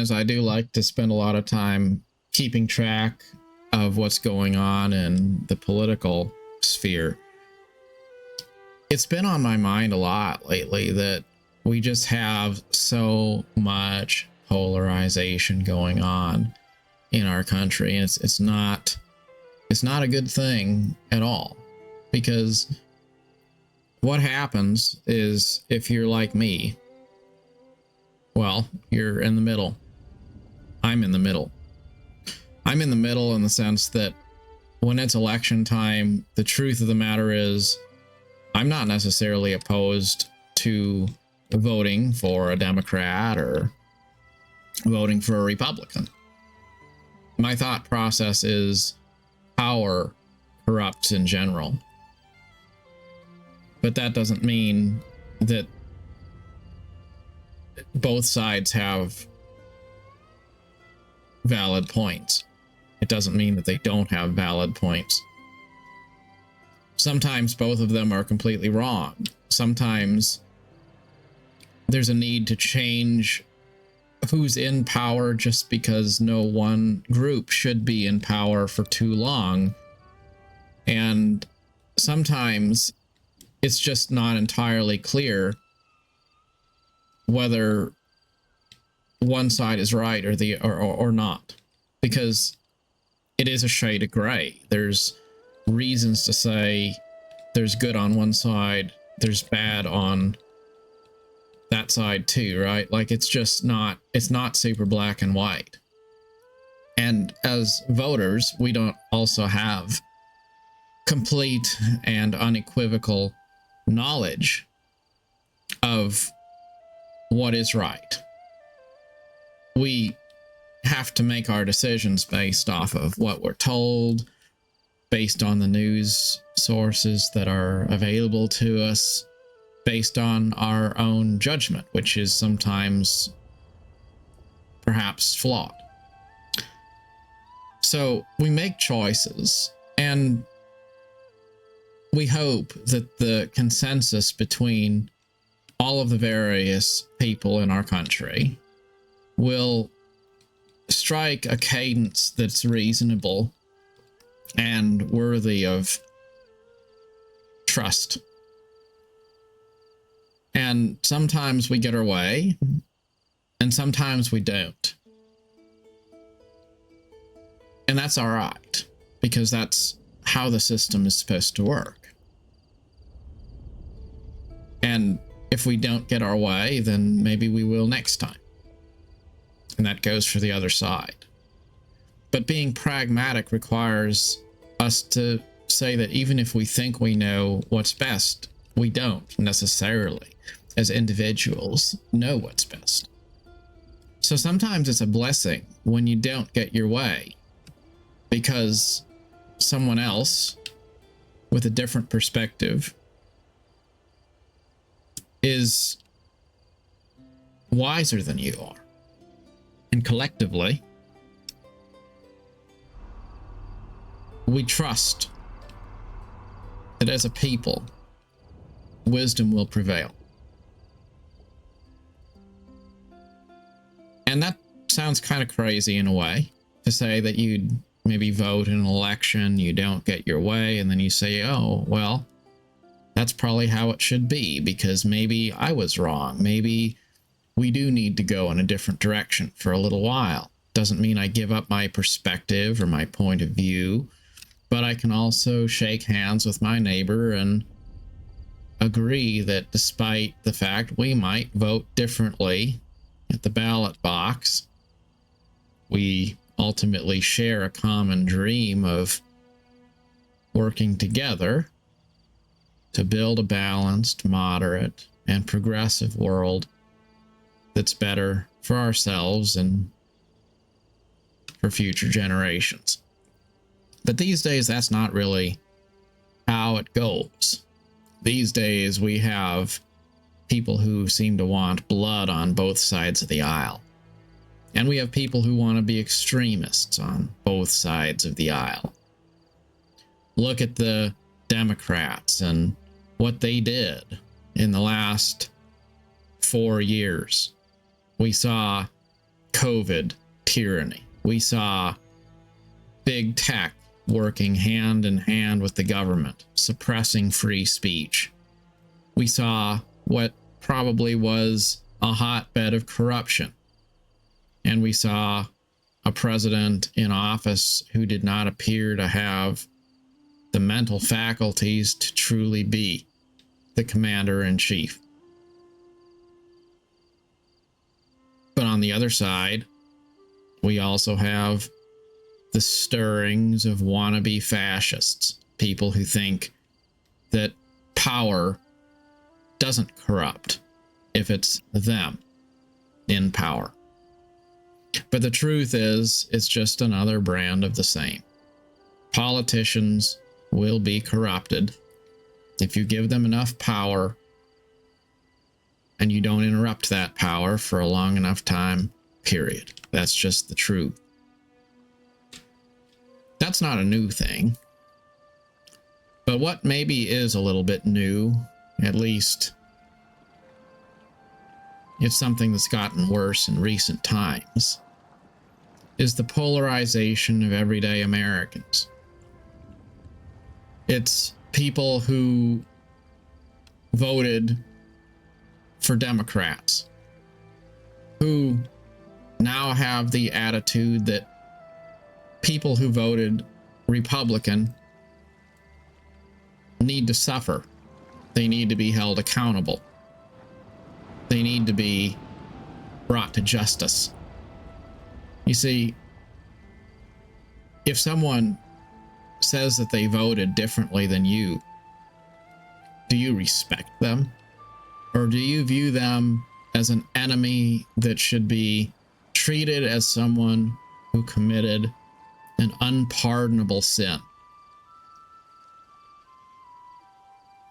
is I do like to spend a lot of time keeping track of what's going on in the political sphere. It's been on my mind a lot lately that we just have so much polarization going on in our country, and it's not a good thing at all, because what happens is, if you're like me, well, you're in the middle. I'm in the middle. I'm in the middle in the sense that when it's election time, the truth of the matter is I'm not necessarily opposed to voting for a Democrat or voting for a Republican. My thought process is power corrupts in general. But that doesn't mean that both sides have valid points. It doesn't mean that they don't have valid points. Sometimes both of them are completely wrong. Sometimes there's a need to change who's in power just because no one group should be in power for too long. And sometimes it's just not entirely clear whether one side is right or not, because it is a shade of gray. There's reasons to say there's good on one side, there's bad on that side too, right? Like it's not super black and white. And as voters, we don't also have complete and unequivocal knowledge of what is right. We have to make our decisions based off of what we're told, based on the news sources that are available to us, based on our own judgment, which is sometimes perhaps flawed. So we make choices, and we hope that the consensus between all of the various people in our country will strike a cadence that's reasonable and worthy of trust. And sometimes we get our way, and sometimes we don't. And that's all right, because that's how the system is supposed to work. And if we don't get our way, then maybe we will next time. And that goes for the other side. But being pragmatic requires us to say that even if we think we know what's best, we don't necessarily, as individuals, know what's best. So sometimes it's a blessing when you don't get your way, because someone else with a different perspective is wiser than you are. And collectively, we trust that as a people, wisdom will prevail. And that sounds kind of crazy in a way, to say that you'd maybe vote in an election, you don't get your way, and then you say, oh, well, that's probably how it should be, because maybe I was wrong. Maybe we do need to go in a different direction for a little while. Doesn't mean I give up my perspective or my point of view, but I can also shake hands with my neighbor and agree that despite the fact we might vote differently at the ballot box, we ultimately share a common dream of working together to build a balanced, moderate, and progressive world that's better for ourselves and for future generations. But these days, that's not really how it goes. These days, we have people who seem to want blood on both sides of the aisle. And we have people who want to be extremists on both sides of the aisle. Look at the Democrats and what they did in the last 4 years. We saw COVID tyranny. We saw big tech working hand in hand with the government, suppressing free speech. We saw what probably was a hotbed of corruption. And we saw a president in office who did not appear to have the mental faculties to truly be the commander-in-chief. But on the other side, we also have the stirrings of wannabe fascists, people who think that power doesn't corrupt if it's them in power. But the truth is, it's just another brand of the same. Politicians will be corrupted if you give them enough power and you don't interrupt that power for a long enough time, period. That's just the truth. That's not a new thing. But what maybe is a little bit new, at least it's something that's gotten worse in recent times, is the polarization of everyday Americans. It's people who voted for Democrats, who now have the attitude that people who voted Republican need to suffer. They need to be held accountable. They need to be brought to justice. You see, if someone says that they voted differently than you, do you respect them? Or do you view them as an enemy that should be treated as someone who committed an unpardonable sin?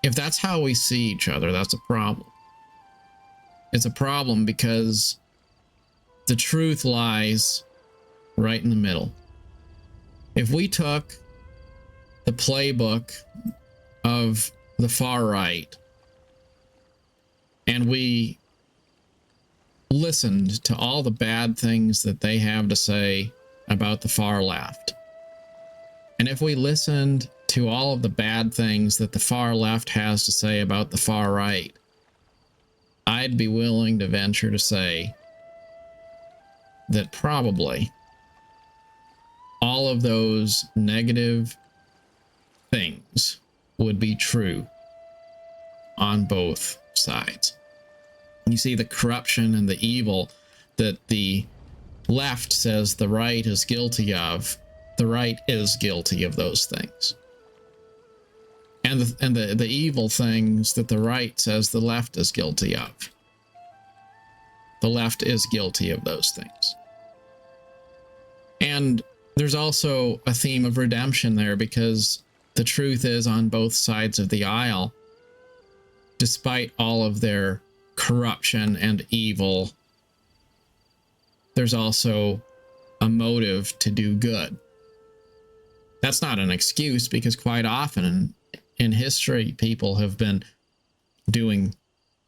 If that's how we see each other, that's a problem. It's a problem because the truth lies right in the middle. If we took the playbook of the far right and we listened to all the bad things that they have to say about the far left, and if we listened to all of the bad things that the far left has to say about the far right, I'd be willing to venture to say that probably all of those negative things would be true on both sides. You see the corruption and the evil that the left says the right is guilty of. The right is guilty of those things. And the evil things that the right says the left is guilty of. The left is guilty of those things. And there's also a theme of redemption there, because the truth is, on both sides of the aisle, despite all of their corruption and evil, there's also a motive to do good. That's not an excuse, because quite often in history, people have been doing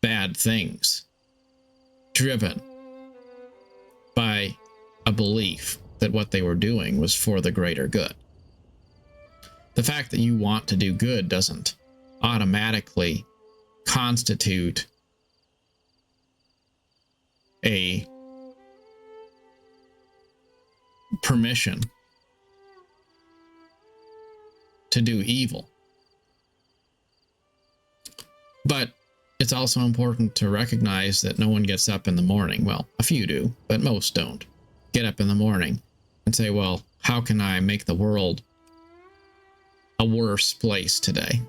bad things, driven by a belief that what they were doing was for the greater good. The fact that you want to do good doesn't automatically constitute a permission to do evil. But it's also important to recognize that no one gets up in the morning. Well, a few do, but most don't get up in the morning and say, well, how can I make the world a worse place today?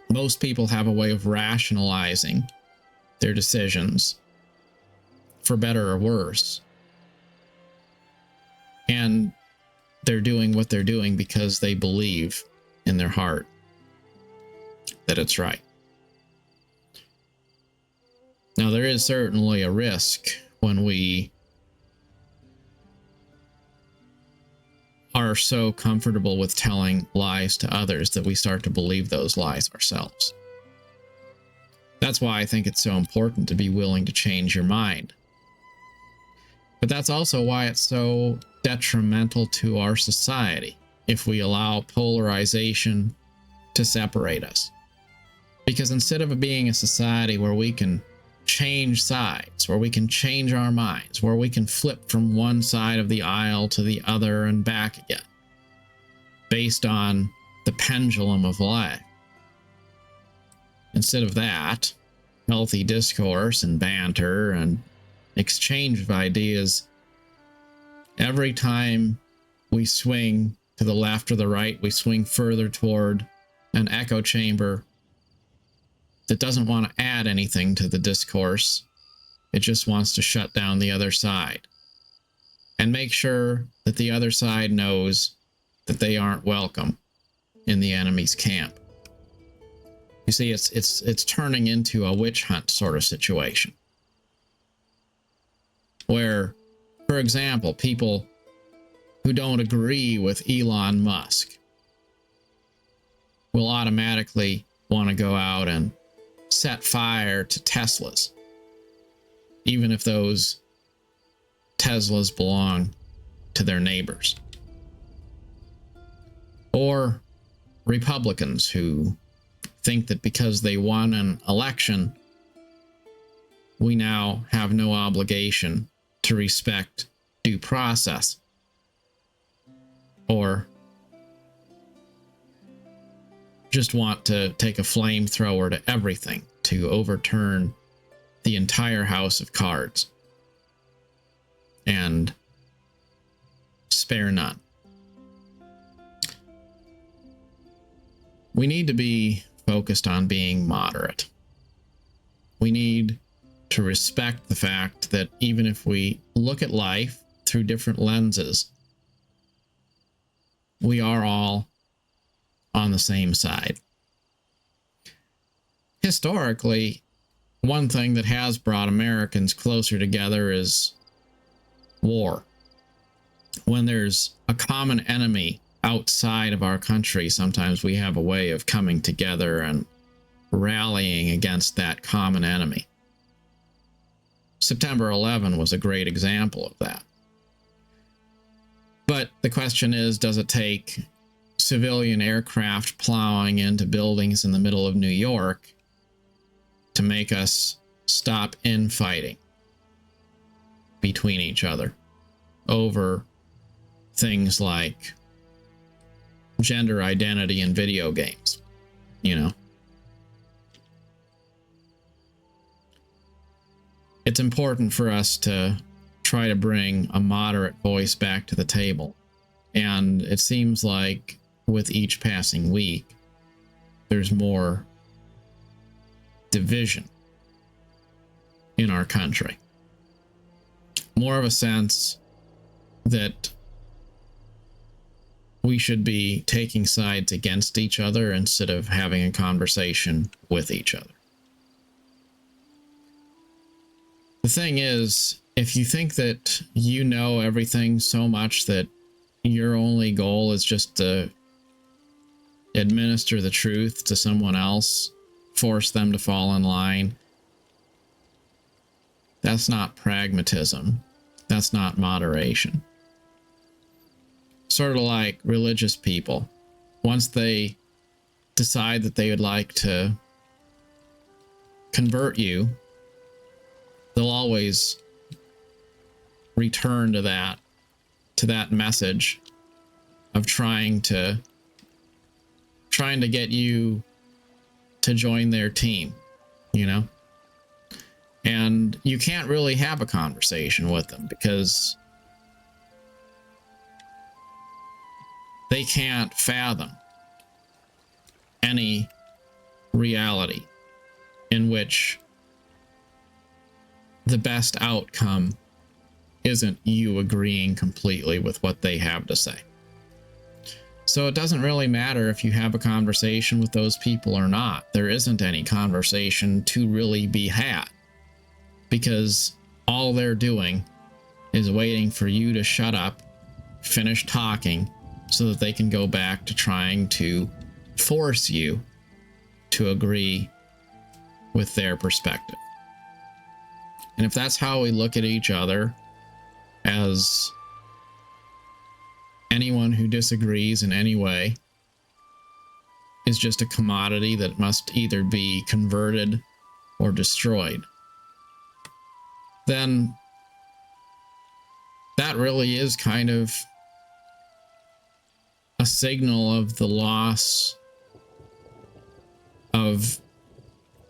Most people have a way of rationalizing their decisions, for better or worse. And they're doing what they're doing because they believe in their heart that it's right. Now, there is certainly a risk when we are so comfortable with telling lies to others that we start to believe those lies ourselves. That's why I think it's so important to be willing to change your mind. But that's also why it's so detrimental to our society if we allow polarization to separate us. Because instead of being a society where we can change sides, where we can change our minds, where we can flip from one side of the aisle to the other and back again, based on the pendulum of life. Instead of that, healthy discourse and banter and exchange of ideas, every time we swing to the left or the right, we swing further toward an echo chamber that doesn't want to add anything to the discourse. It just wants to shut down the other side and make sure that the other side knows that they aren't welcome in the enemy's camp. You see, it's turning into a witch hunt sort of situation where, for example, people who don't agree with Elon Musk will automatically want to go out and set fire to Teslas, even if those Teslas belong to their neighbors. Or Republicans who think that because they won an election, we now have no obligation to respect due process. Or just want to take a flamethrower to everything to overturn the entire house of cards and spare none. We need to be focused on being moderate. We need to respect the fact that even if we look at life through different lenses, we are all on the same side. Historically, one thing that has brought Americans closer together is war. When there's a common enemy outside of our country, sometimes we have a way of coming together and rallying against that common enemy. September 11 was a great example of that. But the question is, does it take civilian aircraft plowing into buildings in the middle of New York to make us stop infighting between each other over things like gender identity in video games, you know? It's important for us to try to bring a moderate voice back to the table. And it seems like with each passing week, there's more division in our country. More of a sense that we should be taking sides against each other instead of having a conversation with each other. The thing is, if you think that you know everything so much that your only goal is just to administer the truth to someone else, force them to fall in line, that's not pragmatism. That's not moderation. Sort of like religious people. Once they decide that they would like to convert you, they'll always return to that message of trying to get you to join their team, you know? And you can't really have a conversation with them because they can't fathom any reality in which the best outcome isn't you agreeing completely with what they have to say. So it doesn't really matter if you have a conversation with those people or not. There isn't any conversation to really be had because all they're doing is waiting for you to shut up, finish talking, so that they can go back to trying to force you to agree with their perspective. And if that's how we look at each other, as anyone who disagrees in any way is just a commodity that must either be converted or destroyed, then that really is kind of a signal of the loss of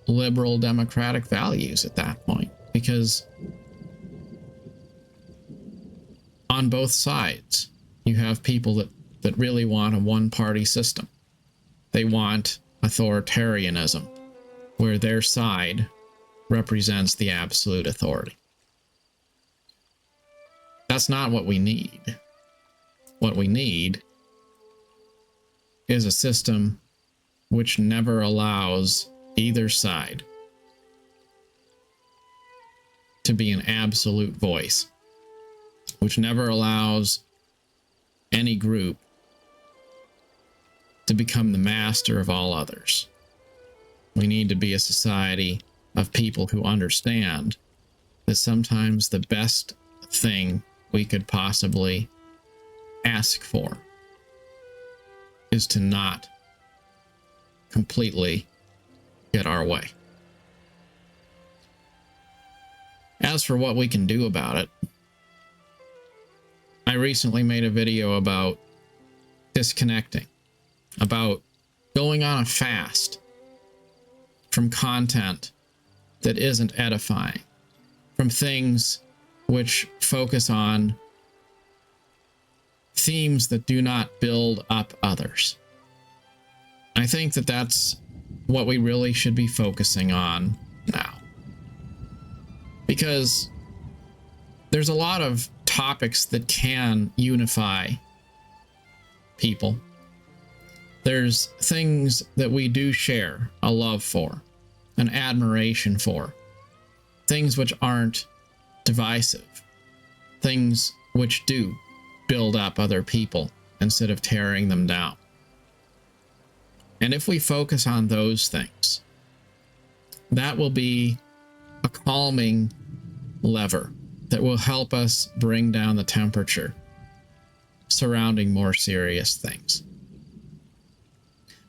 liberal democratic values at that point. Because on both sides, you have people that really want a one-party system. They want authoritarianism, where their side represents the absolute authority. That's not what we need. What we need is a system which never allows either side to be an absolute voice, which never allows any group to become the master of all others. We need to be a society of people who understand that sometimes the best thing we could possibly ask for is to not completely get our way. As for what we can do about it, I recently made a video about disconnecting, about going on a fast from content that isn't edifying, from things which focus on themes that do not build up others. I think that that's what we really should be focusing on now. Because there's a lot of topics that can unify people. There's things that we do share a love for, an admiration for, things which aren't divisive, things which do build up other people instead of tearing them down. And if we focus on those things, that will be a calming lever that will help us bring down the temperature surrounding more serious things.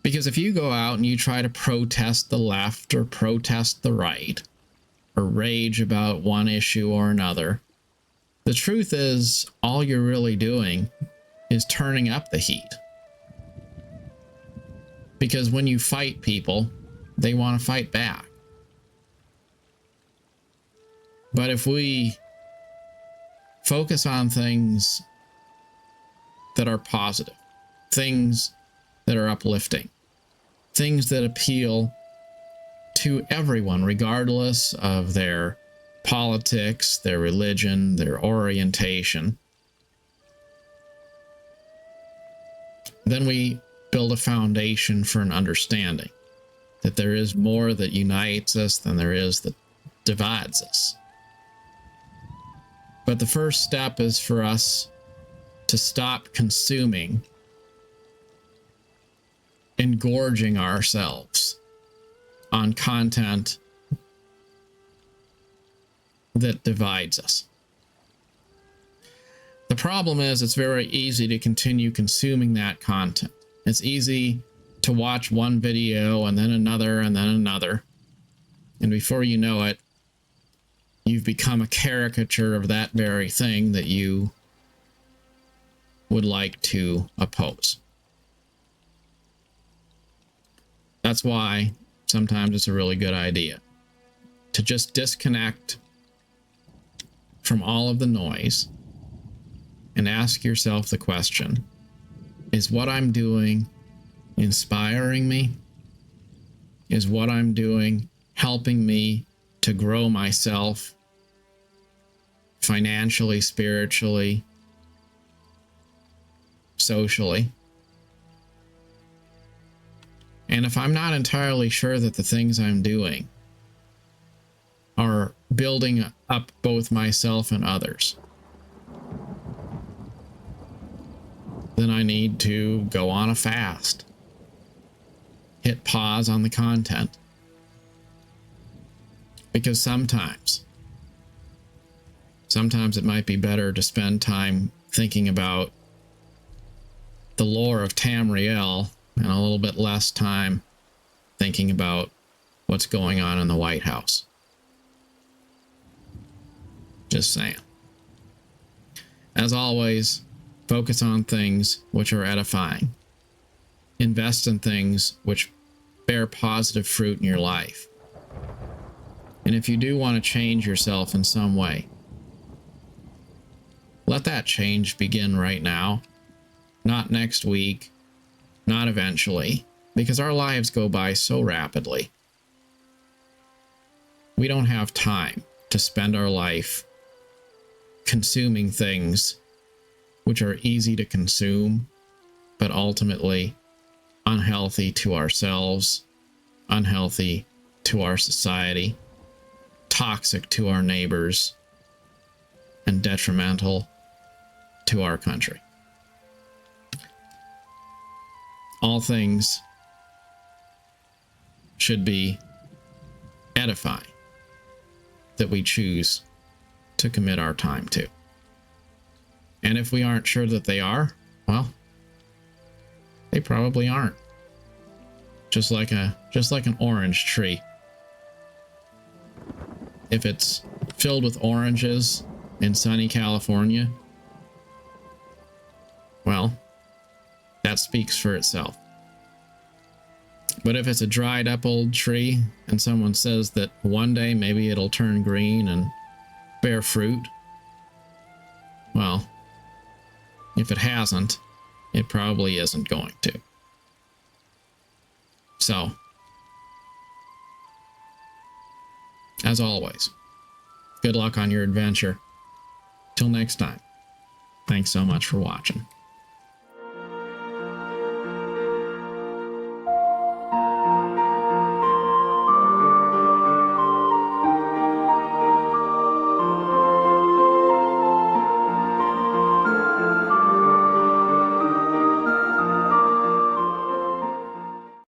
Because if you go out and you try to protest the left or protest the right, or rage about one issue or another, the truth is all you're really doing is turning up the heat. Because when you fight people, they want to fight back. But if we focus on things that are positive, things that are uplifting, things that appeal to everyone, regardless of their politics, their religion, their orientation, then we build a foundation for an understanding that there is more that unites us than there is that divides us. But the first step is for us to stop consuming, engorging ourselves on content that divides us. The problem is it's very easy to continue consuming that content. It's easy to watch one video and then another and then another. And before you know it, you've become a caricature of that very thing that you would like to oppose. That's why sometimes it's a really good idea to just disconnect from all of the noise and ask yourself the question, is what I'm doing inspiring me? Is what I'm doing helping me to grow myself financially, spiritually, socially? And if I'm not entirely sure that the things I'm doing are building up both myself and others, then I need to go on a fast, hit pause on the content. Because sometimes Sometimes it might be better to spend time thinking about the lore of Tamriel and a little bit less time thinking about what's going on in the White House. Just saying. As always, focus on things which are edifying. Invest in things which bear positive fruit in your life. And if you do want to change yourself in some way, let that change begin right now, not next week, not eventually, because our lives go by so rapidly. We don't have time to spend our life consuming things which are easy to consume, but ultimately unhealthy to ourselves, unhealthy to our society, toxic to our neighbors, and detrimental to our country. All things should be edifying that we choose to commit our time to. And if we aren't sure that they are, well, they probably aren't. Just like an orange tree. If it's filled with oranges in sunny California, well, that speaks for itself. But if it's a dried up old tree and someone says that one day maybe it'll turn green and bear fruit, well, if it hasn't, it probably isn't going to. So, as always, good luck on your adventure. Till next time, thanks so much for watching.